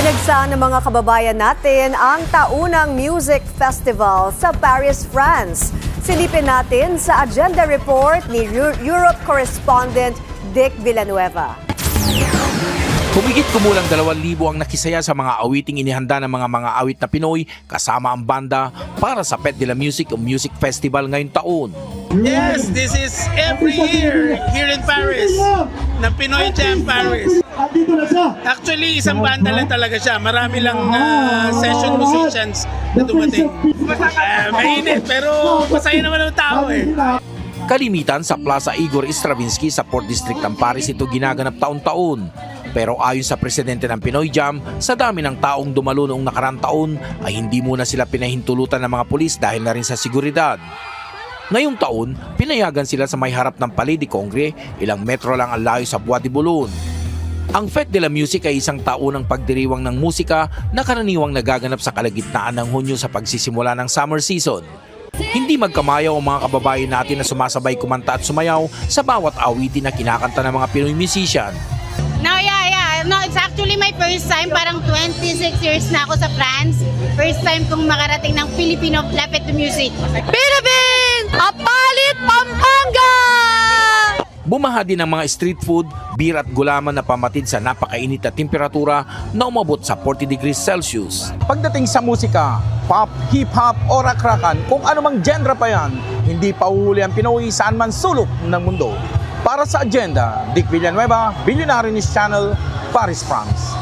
Dinagsa ng mga kababayan natin ang taunang music festival sa Paris, France. Silipin natin sa agenda report ni Europe correspondent Dick Villanueva. Humigit kumulang 2,000 ang nakisaya sa mga awiting inihanda ng mga awit na Pinoy kasama ang banda para sa Fête de la Musique o Music Festival ngayong taon. Yes, this is every year here in Paris, ng Pinoy Jam Paris. Actually, isang banda lang talaga siya. Marami lang session musicians na dumating. Mainit, pero masaya naman ang tao eh. Kalimitan sa Plaza Igor Stravinsky sa Port District ng Paris ito ginaganap taon-taon. Pero ayon sa presidente ng Pinoy Jam, sa dami ng taong dumalo noong nakarang taon ay hindi muna sila pinahintulutan ng mga pulis dahil na rin sa seguridad. Ngayong taon, pinayagan sila sa may harap ng Palais de Congrès, ilang metro lang ang layo sa Bois de Boulogne. Ang Fête de la Musique ay isang taunang pagdiriwang ng musika na karaniwang nagaganap sa kalagitnaan ng Hunyo sa pagsisimula ng summer season. Hindi magkamayaw ang mga kababayan natin na sumasabay kumanta at sumayaw sa bawat awitin na kinakanta ng mga Pinoy musician. No, No, it's actually my first time. Parang 26 years na ako sa France. First time kong makarating ng Filipino Fête de Musique. Philippines! Apalit, Pampanga! Bumaha din ang mga street food, beer at gulaman na pamatid sa napakainit na temperatura na umabot sa 40 degrees Celsius. Pagdating sa musika, pop, hip-hop o rakrakan, kung anumang genre pa yan, hindi pahuhuli ang Pinoy saan man sulok ng mundo. Para sa agenda, Dick Villanueva, Billionaire News Channel, Paris, France.